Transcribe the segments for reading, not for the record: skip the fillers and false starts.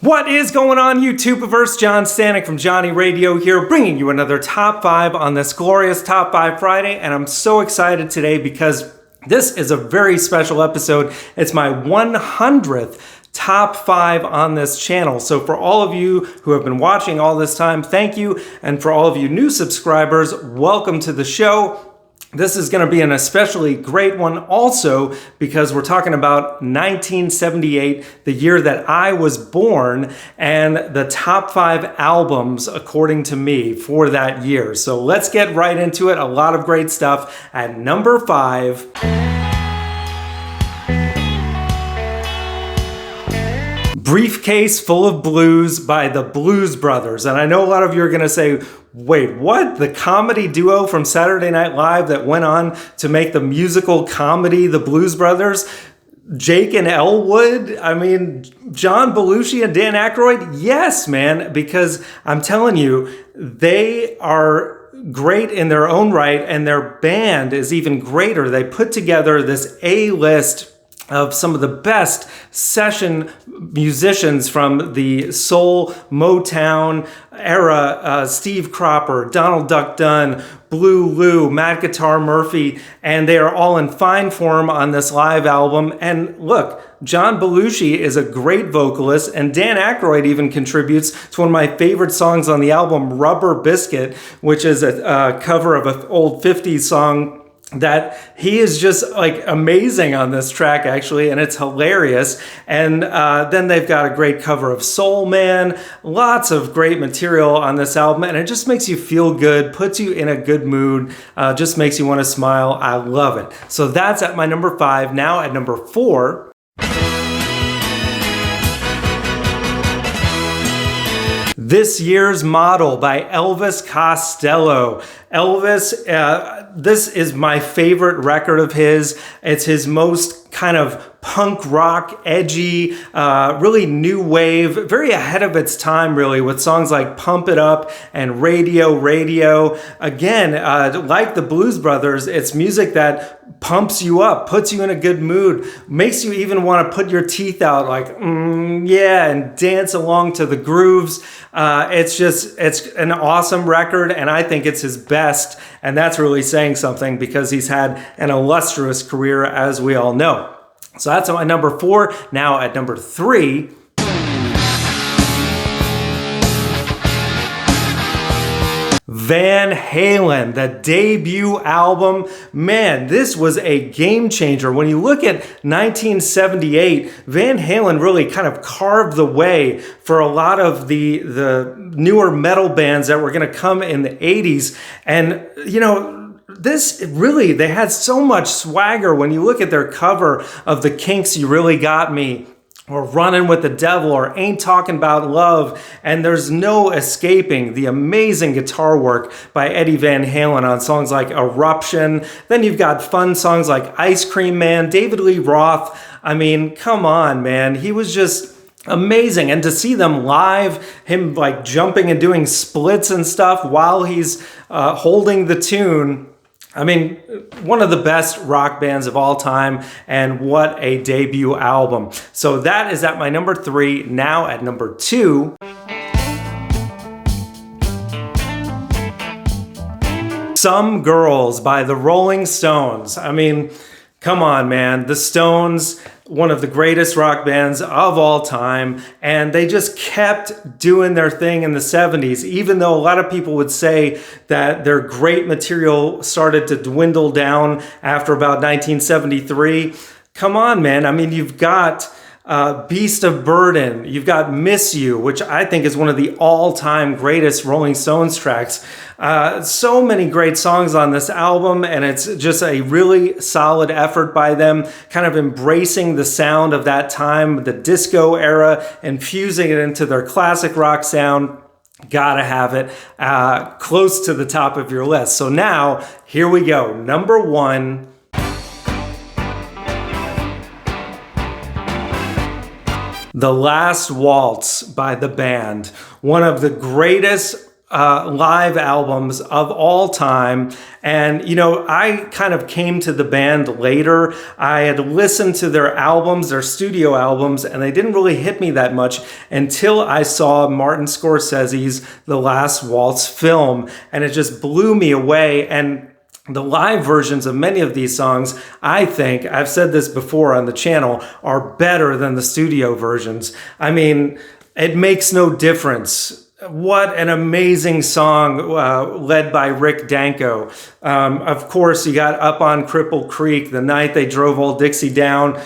What is going on, YouTubeverse? John Stanek from Johnny Radio here, bringing you another Top 5 on this glorious Top 5 Friday, and I'm so excited today because this is a very special episode. It's my 100th Top 5 on this channel. So for all of you who have been watching all this time, thank you, and for all of you new subscribers, welcome to the show. This is going to be an especially great one also because we're talking about 1978, the year that I was born, and the top 5 albums according to me for that year. So let's get right into it. A lot of great stuff. At number 5, Briefcase Full of Blues by the Blues Brothers. And I know a lot of you are going to say, wait, what? The comedy duo from Saturday Night Live that went on to make the musical comedy The Blues Brothers? Jake and Elwood? I mean, John Belushi and Dan Aykroyd? Yes, man, because I'm telling you, they are great in their own right, and their band is even greater. They put together this A-list of some of the best session musicians from the soul Motown era, Steve Cropper, Donald Duck Dunn, Blue Lou, Matt Guitar Murphy, and they are all in fine form on this live album. And look, John Belushi is a great vocalist, and Dan Aykroyd even contributes to one of my favorite songs on the album, Rubber Biscuit, which is a cover of an old 50s song that he is just like amazing on this track, actually, and it's hilarious. And then they've got a great cover of Soul Man, lots of great material on this album, and it just makes you feel good, puts you in a good mood, just makes you want to smile. I love it. So that's at my number 5. Now at number 4, This Year's Model by Elvis Costello. Elvis, this is my favorite record of his. It's his most kind of punk rock, edgy, really new wave, very ahead of its time, really, with songs like Pump It Up and Radio, Radio. Again, like the Blues Brothers, it's music that pumps you up, puts you in a good mood, makes you even want to put your teeth out like, yeah, and dance along to the grooves. It's an awesome record, and I think it's his best, and that's really saying something because he's had an illustrious career, as we all know. So that's at my number 4. Now at number 3, Van Halen, the debut album. Man, this was a game changer. When you look at 1978, Van Halen really kind of carved the way for a lot of the newer metal bands that were going to come in the 80s. And, you know, this really, they had so much swagger. When you look at their cover of The Kinks' You Really Got Me, or Running with the Devil, or Ain't Talking About Love, and there's no escaping the amazing guitar work by Eddie Van Halen on songs like Eruption. Then you've got fun songs like Ice Cream Man, David Lee Roth. I mean, come on, man. He was just amazing. And to see them live, him like jumping and doing splits and stuff while he's holding the tune, I mean, one of the best rock bands of all time, and what a debut album. So that is at my number 3. Now at number 2, Some Girls by the Rolling Stones. I mean, come on, man. The Stones, one of the greatest rock bands of all time, and they just kept doing their thing in the 70s, even though a lot of people would say that their great material started to dwindle down after about 1973. Come on, man. I mean, you've got Beast of Burden, you've got Miss You, which I think is one of the all-time greatest Rolling Stones tracks. So many great songs on this album, and it's just a really solid effort by them, kind of embracing the sound of that time, the disco era, infusing it into their classic rock sound. Gotta have it close to the top of your list. So now, here we go. Number 1, The Last Waltz by the band. One of the greatest live albums of all time. And, you know, I kind of came to the band later. I had listened to their albums, their studio albums, and they didn't really hit me that much until I saw Martin Scorsese's The Last Waltz film, and it just blew me away. And the live versions of many of these songs, I think, I've said this before on the channel, are better than the studio versions. I mean, it makes no difference. What an amazing song led by Rick Danko. Of course, you got Up on Cripple Creek, The Night They Drove Old Dixie Down.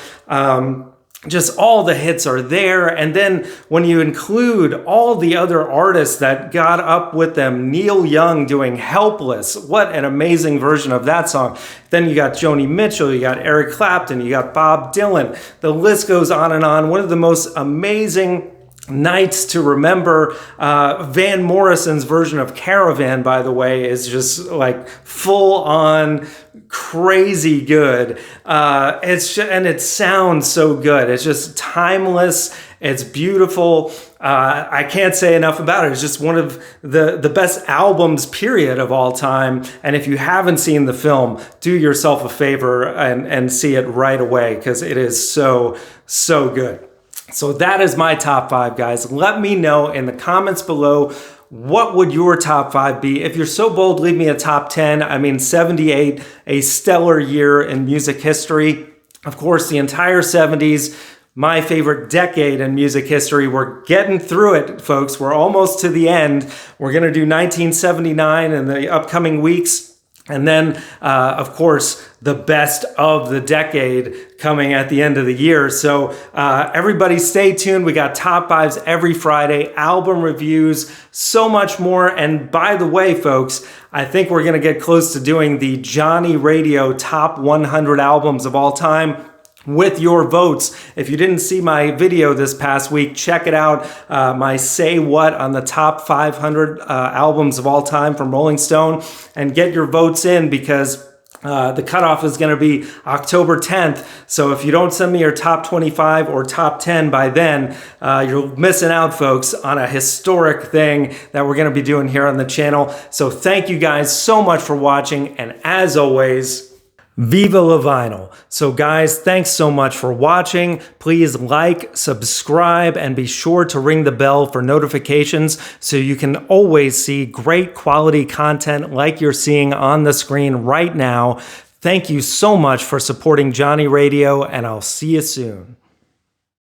Just all the hits are there. And then when you include all the other artists that got up with them, Neil Young doing Helpless, what an amazing version of that song. Then you got Joni Mitchell, you got Eric Clapton, you got Bob Dylan. The list goes on and on. One of the most amazing nights to remember. Van Morrison's version of Caravan, by the way, is just like full on crazy good. And it sounds so good. It's just timeless. It's beautiful. I can't say enough about it. It's just one of the best albums, period, of all time. And if you haven't seen the film, do yourself a favor and see it right away, because it is so, so good. So that is my top 5, guys. Let me know in the comments below, what would your top 5 be? If you're so bold, leave me a top 10. I mean, 78, a stellar year in music history. Of course, the entire 70s, my favorite decade in music history. We're getting through it, folks. We're almost to the end. We're going to do 1979 in the upcoming weeks. And then, of course, the best of the decade coming at the end of the year. So everybody stay tuned. We got top 5s every Friday, album reviews, so much more. And by the way, folks, I think we're going to get close to doing the Johnny Radio top 100 albums of all time with your votes. If you didn't see my video this past week, check it out. My Say What on the top 500 albums of all time from Rolling Stone, and get your votes in, because the cutoff is going to be October 10th. So if you don't send me your top 25 or top 10 by then, you're missing out, folks, on a historic thing that we're going to be doing here on the channel. So thank you guys so much for watching. And as always, Viva La Vinyl. So guys, thanks so much for watching. Please like, subscribe, and be sure to ring the bell for notifications so you can always see great quality content like you're seeing on the screen right now. Thank you so much for supporting Johnny Radio, and I'll see you soon.